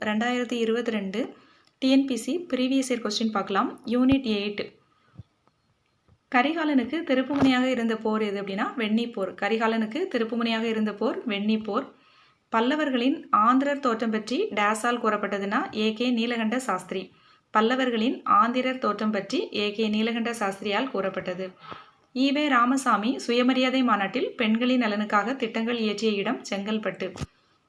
2022 TNPSC previous year question பார்க்கலாம். Unit 8. கரிகாலனுக்கு திருப்புமுனையாக இருந்த போர் எது அப்படின்னா வெண்ணிப்போர். கரிகாலனுக்கு திருப்புமுனையாக இருந்த போர் வெண்ணிப்போர். பல்லவர்களின் ஆந்திரர் தோற்றம் பற்றி டேஸால் கூறப்பட்டதுன்னா ஏகே நீலகண்ட சாஸ்திரி. பல்லவர்களின் ஆந்திரர் தோற்றம் பற்றி ஏகே நீலகண்ட சாஸ்திரியால் கூறப்பட்டது. ஈவே ராமசாமி சுயமரியாதை மாநாட்டில் பெண்களின் நலனுக்காக திட்டங்கள் இயற்றிய இடம் செங்கல்பட்டு.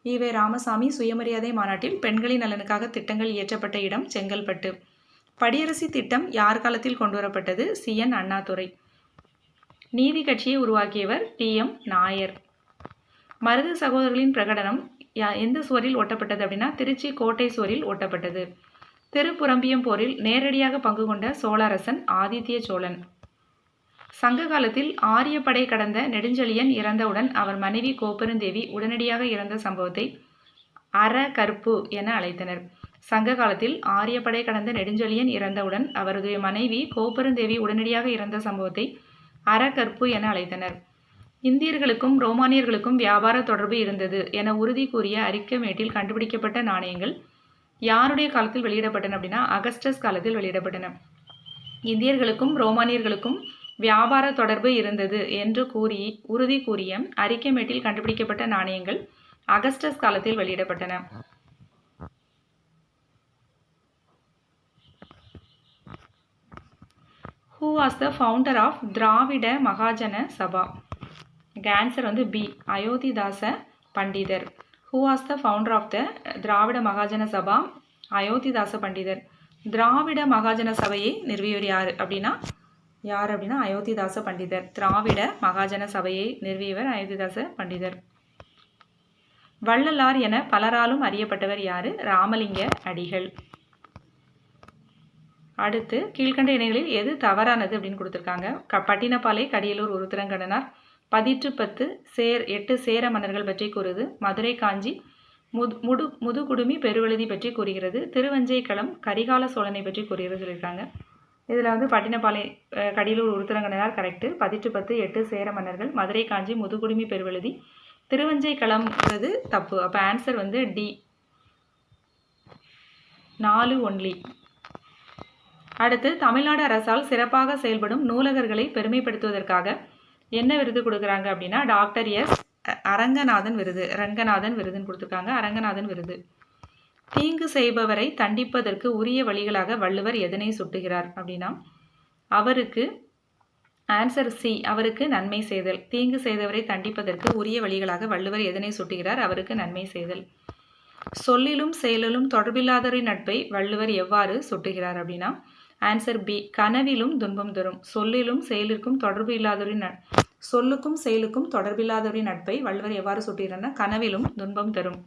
ஈவே ராமசாமி சுயமரியாதை மாநாட்டில் பெண்களின் நலனுக்காக திட்டங்கள் இயற்றப்பட்ட இடம் செங்கல்பட்டு. படியரசி திட்டம் யார் காலத்தில் கொண்டுவரப்பட்டது? CN அண்ணாதுரை. நீதி கட்சியை உருவாக்கியவர் TM நாயர். மருது சகோதரர்களின் பிரகடனம் எந்த சுவரில் ஒட்டப்பட்டது அப்படின்னா திருச்சி கோட்டை சுவரில் ஒட்டப்பட்டது. திருப்புரம்பியம் போரில் நேரடியாக பங்கு கொண்ட சோழ அரசன் ஆதித்ய சோழன். சங்க காலத்தில் ஆரியப்படை கடந்த நெடுஞ்செழியன் இறந்தவுடன் அவர் மனைவி கோப்பெருந்தேவி உடனடியாக இறந்த சம்பவத்தை அறகற்பு என அழைத்தனர். சங்க காலத்தில் ஆரியப்படை கடந்த நெடுஞ்செழியன் இறந்தவுடன் அவரது மனைவி கோப்பெருந்தேவி உடனடியாக இறந்த சம்பவத்தை அறகற்பு என அழைத்தனர். இந்தியர்களுக்கும் ரோமானியர்களுக்கும் வியாபார தொடர்பு இருந்தது என உறுதி கூறிய அரிக்கமேட்டில் கண்டுபிடிக்கப்பட்ட நாணயங்கள் யாருடைய காலத்தில் வெளியிடப்பட்டன அப்படின்னா அகஸ்டஸ் காலத்தில் வெளியிடப்பட்டன. இந்தியர்களுக்கும் ரோமானியர்களுக்கும் வியாபார தொடர்பு இருந்தது என்று உறுதி கூறிய அரிக்கமேட்டில் கண்டுபிடிக்கப்பட்ட நாணயங்கள் அகஸ்டஸ் காலத்தில் வெளியிடப்பட்டன. Who was the founder of Dravida Mahajana Sabha? Answer B. Ayothidasa Pandithar. Who was the founder of the திராவிட மகாஜன சபா? அயோத்திதாச பண்டிதர். திராவிட மகாஜன சபையை நிறுவியவர் யார் அப்படின்னா அயோத்திதாச பண்டிதர். திராவிட மகாஜன சபையை நிறுவியவர் அயோத்திதாச பண்டிதர். வள்ளலார் என பலராலும் அறியப்பட்டவர் யாரு? ராமலிங்க அடிகள். அடுத்து கீழ்கண்ட இணைகளில் எது தவறானது அப்படின்னு கொடுத்துருக்காங்க. பட்டினப்பாலை கடியலூர் உருத்திரங்கடனார். 10 8 சேர மன்னர்கள் பற்றி கூறுது. மதுரை காஞ்சி முதுகுடுமி பெருவெழுதி பற்றி கூறுகிறது. திருவஞ்சைக்களம் கரிகால சோழனை பற்றி கூறுகிறது சொல்லியிருக்காங்க. இதில் பட்டினப்பாலை கடியலூர் உருத்திரங்கடனார் கரெக்டு. 10 8 சேர மன்னர்கள். மதுரை காஞ்சி முதுகுடுமி பெருவெழுதி. திருவஞ்சைக்களம்ங்கிறது தப்பு. அப்போ ஆன்சர் D 4 ஒன்லி. அடுத்து தமிழ்நாடு அரசால் சிறப்பாக செயல்படும் நூலகர்களை பெருமைப்படுத்துவதற்காக என்ன விருது கொடுக்குறாங்க அப்படின்னா டாக்டர் எஸ் அரங்கநாதன் விருது. ரங்கநாதன் விருதுன்னு கொடுத்துருக்காங்க. அரங்கநாதன் விருது. தீங்கு செய்பவரை தண்டிப்பதற்கு உரிய வழிகளாக வள்ளுவர் எதனை சுட்டுகிறார் அப்படின்னா அவருக்கு ஆன்சர் C. அவருக்கு நன்மை செய்தல். தீங்கு செய்தவரை தண்டிப்பதற்கு உரிய வழிகளாக வள்ளுவர் எதனை சுட்டுகிறார்? அவருக்கு நன்மை செய்தல். சொல்லிலும் செயலிலும் தொடர்பில்லாதவரின் நட்பை வள்ளுவர் எவ்வாறு சுட்டுகிறார் அப்படின்னா ஆன்சர் B. கனவிலும் துன்பம் தரும். சொல்லிலும் செயலிற்கும் தொடர்பு இல்லாதவரின் சொல்லுக்கும் செயலுக்கும் தொடர்பில்லாதவரின் நட்பை வள்ளுவர் எவ்வாறு சுட்டுகிறார்னா கனவிலும் துன்பம் தரும்.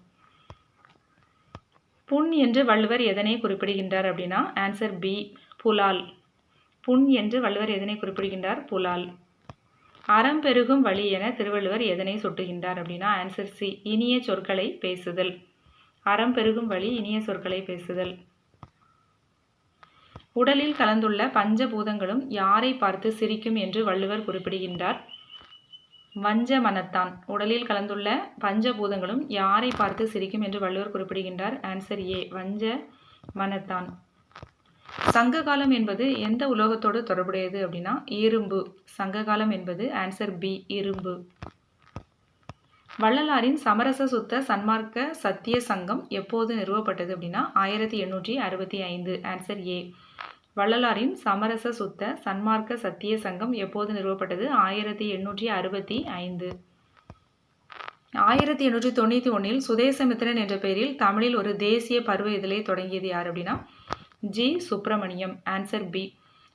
புண் என்று வள்ளுவர் எதனை குறிப்பிடுகின்றார் அப்படின்னா ஆன்சர் B. புலால். புண் என்று வள்ளுவர் எதனை குறிப்பிடுகின்றார்? புலால். அறம் பெருகும் வழி என திருவள்ளுவர் எதனை சுட்டுகின்றார் அப்படின்னா ஆன்சர் C. இனிய சொற்களை பேசுதல். அறம் பெருகும் வழி இனிய சொற்களை பேசுதல். உடலில் கலந்துள்ள பஞ்சபூதங்களும் யாரை பார்த்து சிரிக்கும் என்று வள்ளுவர் குறிப்பிடுகின்றார்? வஞ்ச மனத்தான். உடலில் கலந்துள்ள பஞ்சபூதங்களும் யாரை பார்த்து சிரிக்கும் என்று வள்ளுவர் குறிப்பிடுகின்றார்? Answer A. வஞ்ச மனத்தான். சங்க காலம் என்பது எந்த உலோகத்தோடு தொடர்புடையது அப்படின்னா இரும்பு. சங்க காலம் என்பது ஆன்சர் B. இரும்பு. வள்ளலாரின் சமரச சுத்த சன்மார்க்க சத்திய சங்கம் எப்போது நிறுவப்பட்டது அப்படின்னா 1865. Answer A. வள்ளலாரின் சமரச சுத்த சன்மார்க்க சத்திய சங்கம் எப்போது நிறுவப்பட்டது? 1865. 1891 சுதேசமித்திரன் என்ற பெயரில் தமிழில் ஒரு தேசிய பருவ இதழை தொடங்கியது யார் அப்படின்னா G. Subramaniam. Answer B.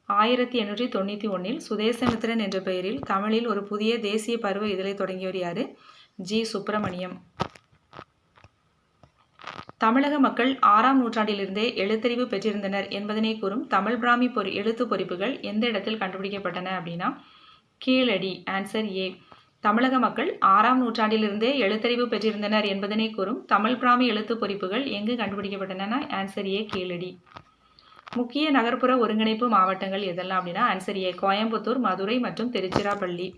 1891 Swadesamitran என்ற பெயரில் தமிழில் ஒரு புதிய தேசிய பருவ இதழை தொடங்கியவர் யாரு? G. சுப்பிரமணியம். தமிழக மக்கள் 6ஆம் நூற்றாண்டிலிருந்தே எழுத்தறிவு பெற்றிருந்தனர் என்பதனை கூறும் தமிழ் பிராமி எழுத்து பொறிப்புகள் எந்த இடத்தில் கண்டுபிடிக்கப்பட்டன அப்படின்னா கீழடி. Answer A. தமிழக மக்கள் 6ஆம் நூற்றாண்டிலிருந்தே எழுத்தறிவு பெற்றிருந்தனர் என்பதனை கூறும் தமிழ் பிராமி எழுத்து பொறிப்புகள் எங்கு கண்டுபிடிக்கப்பட்டன? Answer A. கீழடி. முக்கிய நகர்ப்புற ஒருங்கிணைப்பு மாவட்டங்கள் எதெல்லாம் அப்படின்னா ஆன்சர் A. கோயம்புத்தூர், மதுரை மற்றும் திருச்சிராப்பள்ளி.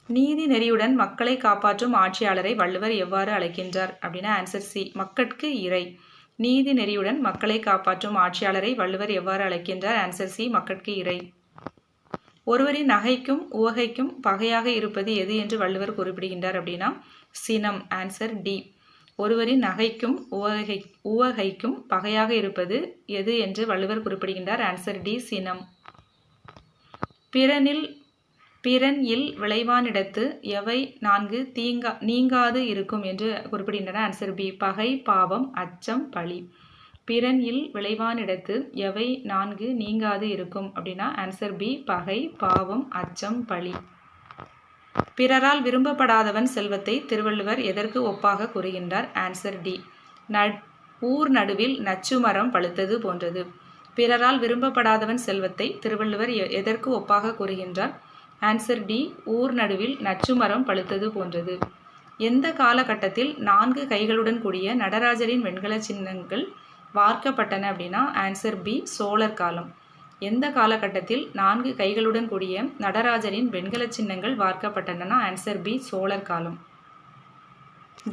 நீதி நெறியுடன் மக்களை காப்பாற்றும் ஆட்சியாளரை வள்ளுவர் எவ்வாறு அழைக்கின்றார் அப்படின்னா ஆன்சர் சி, மக்கட்கு இறை. நீதி நெறியுடன் மக்களை காப்பாற்றும் ஆட்சியாளரை வள்ளுவர் எவ்வாறு அழைக்கின்றார்? ஆன்சர் சி, மக்கட்கு இறை. ஒருவரின் நகைக்கும் உவகைக்கும் பகையாக இருப்பது எது என்று வள்ளுவர் குறிப்பிடுகின்றார் அப்படின்னா சினம். Answer D. ஒருவரின் நகைக்கும் உவகைக்கும் பகையாக இருப்பது எது என்று வள்ளுவர் குறிப்பிடுகின்றார்? ஆன்சர் டி, சினம். பிறன் இல் விளைவானிடத்து எவை 4 நீங்காது இருக்கும் என்று குறிப்பிடுகின்றன? ஆன்சர் பி, பகை, பாவம், அச்சம், பழி. பிறன் இல் விளைவானிடத்து எவை 4 நீங்காது இருக்கும் அப்படின்னா ஆன்சர் பி, பகை, பாவம், அச்சம், பழி. பிறரால் விரும்பப்படாதவன் செல்வத்தை திருவள்ளுவர் எதற்கு ஒப்பாக கூறுகின்றார்? ஆன்சர் டி, ஊர் நடுவில் நச்சு மரம் பழுத்தது போன்றது. பிறரால் விரும்பப்படாதவன் செல்வத்தை திருவள்ளுவர் எதற்கு ஒப்பாக கூறுகின்றார்? ஆன்சர் டி, ஊர் நடுவில் நச்சு மரம் பழுத்தது போன்றது. எந்த காலகட்டத்தில் 4 கைகளுடன் கூடிய நடராஜரின் வெண்கல சின்னங்கள் வார்க்கப்பட்டன அப்படின்னா ஆன்சர் பி, சோழர் காலம். எந்த காலகட்டத்தில் 4 கைகளுடன் கூடிய நடராஜரின் வெண்கல சின்னங்கள் வார்க்கப்பட்டன? ஆன்சர் பி, சோழர் காலம்.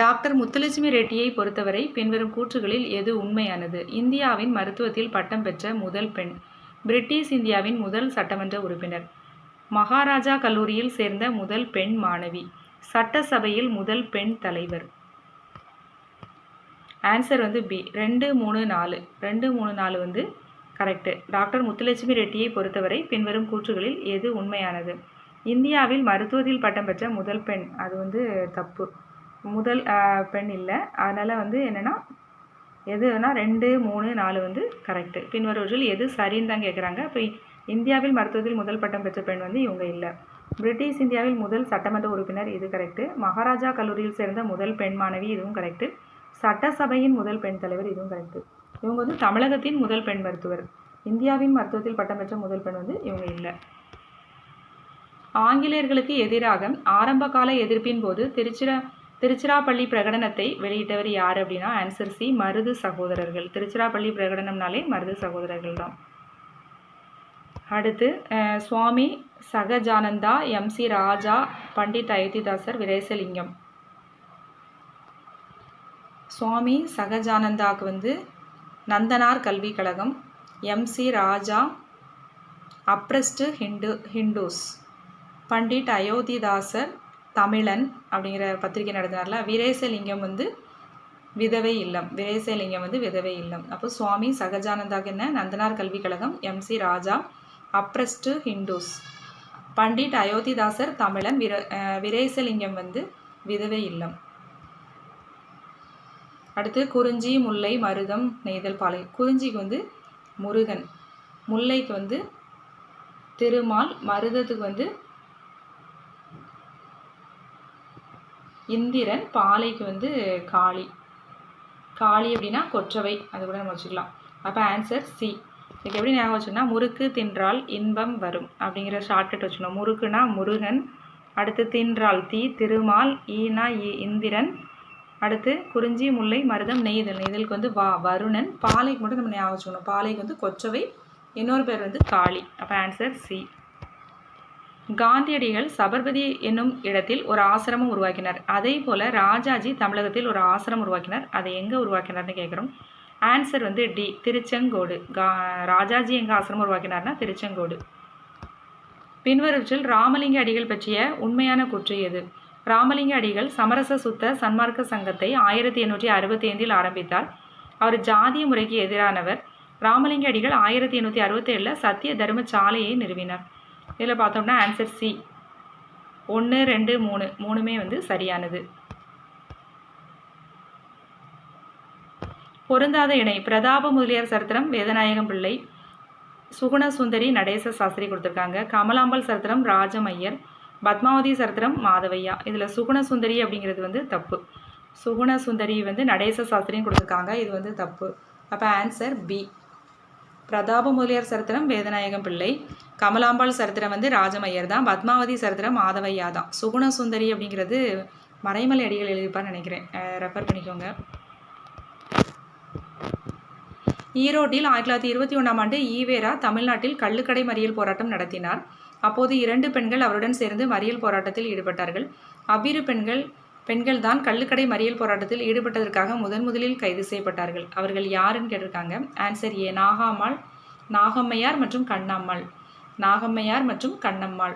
டாக்டர் முத்துலட்சுமி ரெட்டியை பொறுத்தவரை பின்வரும் கூற்றுகளில் எது உண்மையானது? இந்தியாவின் மருத்துவத்தில் பட்டம் பெற்ற முதல் பெண். பிரிட்டிஷ் இந்தியாவின் முதல் சட்டமன்ற உறுப்பினர். மகாராஜா கல்லூரியில் சேர்ந்த முதல் பெண் மாணவி. சட்டசபையில் முதல் பெண் தலைவர். ஆன்சர் வந்து பி, 2, 3, 4. 2, 3, 4 வந்து கரெக்டு. டாக்டர் முத்துலட்சுமி ரெட்டியை பொறுத்தவரை பின்வரும் கூற்றுகளில் எது உண்மையானது? இந்தியாவில் மருத்துவத்தில் பட்டம் பெற்ற முதல் பெண். அது வந்து தப்பு. முதல் பெண் இல்லை. அதனால் வந்து என்னென்னா எதுனா 2, 3, 4 வந்து கரெக்டு. பின்வருவற்றில் எது சரின்னு தான் கேட்குறாங்க. இப்போ இந்தியாவில் மருத்துவத்தில் முதல் பட்டம் பெற்ற பெண் வந்து இவங்க இல்லை. பிரிட்டிஷ் இந்தியாவில் முதல் சட்டமன்ற உறுப்பினர், இது கரெக்டு. மகாராஜா கல்லூரியில் சேர்ந்த முதல் பெண் மாணவி, இதுவும் கரெக்டு. சட்டசபையின் முதல் பெண் தலைவர், இதுவும் கரெக்டு. இவங்க வந்து தமிழகத்தின் முதல் பெண் மருத்துவர். இந்தியாவின் மருத்துவத்தில் பட்டம் பெற்ற முதல் பெண் வந்து இவங்க இல்லை. ஆங்கிலேயர்களுக்கு எதிராக ஆரம்பகால எதிர்ப்பின் போது திருச்சிராப்பள்ளி பிரகடனத்தை வெளியிட்டவர் யார் அப்படின்னா ஆன்சர் சி, மருது சகோதரர்கள். திருச்சிராப்பள்ளி பிரகடனம்னாலே மருது சகோதரர்கள் தான். அடுத்து சுவாமி சகஜானந்தா, எம்.சி. ராஜா, பண்டிட் அயோத்திதாசர், வீரேசலிங்கம். சுவாமி சகஜானந்தாவுக்கு வந்து நந்தனார் கல்விக் கழகம். எம்.சி. ராஜா அப்ரஸ்டு ஹிண்டூஸ். பண்டிட் அயோத்திதாசர் தமிழன் அப்படிங்கிற பத்திரிகை நடத்தினார்ல. வீரேசலிங்கம் வந்து விதவை இல்லம். வீரேசலிங்கம் வந்து விதவை இல்லம். அப்போ சுவாமி சகஜானந்தாவுக்கு என்ன? நந்தனார் கல்விக் கழகம். எம்.சி. ராஜா அப்ரஸ்டு ஹிண்டூஸ். பண்டிட் அயோத்திதாசர் தமிழன். வீரேசலிங்கம் வந்து விதவை இல்லம். அடுத்து குறிஞ்சி, முல்லை, மருதம், நெய்தல், பாலை. குறிஞ்சிக்கு வந்து முருகன், முல்லைக்கு வந்து திருமால், மருதத்துக்கு வந்து இந்திரன், பாலைக்கு வந்து காளி. காளி அப்படின்னா கொற்றவை, அது கூட நம்ம வச்சுக்கலாம். அப்போ ஆன்சர் சி. இதுக்கு எப்படி ஞாபகம் வச்சுக்கோன்னா முறுக்கு தின்றால் இன்பம் வரும் அப்படிங்கிற ஷார்ட்கட் வச்சுக்கணும். முறுக்குனா முருகன், அடுத்து தின்றால் தீ, திருமால், ஈனா இந்திரன், அடுத்து குறிஞ்சி, முல்லை, மருதம், நெய்தல். நெய்தலுக்கு வந்து வருணன், பாலைக்கு மட்டும் நம்ம ஞாபகம் வச்சுக்கணும். பாலைக்கு வந்து கொற்றவை, இன்னொரு பேர் வந்து காளி. அப்போ ஆன்சர் சி. காந்தியடிகள் சபர்மதி என்னும் இடத்தில் ஒரு ஆசிரமம் உருவாக்கினார். அதே போல் ராஜாஜி தமிழகத்தில் ஒரு ஆசிரமம் உருவாக்கினார். அதை எங்கே உருவாக்கினார்னு கேட்குறோம். ஆன்சர் வந்து டி, திருச்செங்கோடு. ராஜாஜி எங்கே ஆசிரமம் உருவாக்கினார்னா திருச்செங்கோடு. பின்வருவற்றில் ராமலிங்க அடிகள் பற்றிய உண்மையான கூற்று எது? ராமலிங்க அடிகள் சமரச சுத்த சன்மார்க்க சங்கத்தை 1865 ஆரம்பித்தார். அவர் ஜாதிய முறைக்கு எதிரானவர். ராமலிங்க அடிகள் 1867 சத்திய தர்ம சாலையை நிறுவினார். இதில் பார்த்தோம்னா ஆன்சர் சி, 1, 2, 3 மூணுமே வந்து சரியானது. பொருந்தாத இணை. பிரதாப முதலியார் சரித்திரம் வேதநாயகம் பிள்ளை, சுகுண சுந்தரி நடேச சாஸ்திரி கொடுத்துருக்காங்க. கமலாம்பாள் சரித்திரம் ராஜமையர், பத்மாவதி சரித்திரம் மாதவையா. இதில் சுகுண சுந்தரி அப்படிங்கிறது வந்து தப்பு. சுகுண சுந்தரி வந்து நடேச சாஸ்திரின்னு கொடுத்துருக்காங்க, இது வந்து தப்பு. அப்போ ஆன்சர் பி. பிரதாப முதலியார் சரித்திரம் வேதநாயகம் பிள்ளை, கமலாம்பாள் சரித்திரம் வந்து ராஜமையர் தான், பத்மாவதி சரித்திரம் மாதவையா தான். சுகுண சுந்தரி அப்படிங்கிறது மறைமலை அடிகள் எழுதிப்பான்னு நினைக்கிறேன், ரெஃபர் பண்ணிக்கோங்க. ஈரோட்டில் 1921 ஈவேரா தமிழ்நாட்டில் கள்ளுக்கடை மறியல் போராட்டம் நடத்தினார். அப்போது 2 பெண்கள் அவருடன் சேர்ந்து மறியல் போராட்டத்தில் ஈடுபட்டார்கள். அவ்விரு பெண்கள் தான் கள்ளுக்கடை மறியல் போராட்டத்தில் ஈடுபட்டதற்காக முதலில் கைது செய்யப்பட்டார்கள். அவர்கள் யாருன்னு கேட்டிருக்காங்க. ஆன்சர் ஏ, நாகம்மையார் மற்றும் கண்ணம்மாள்.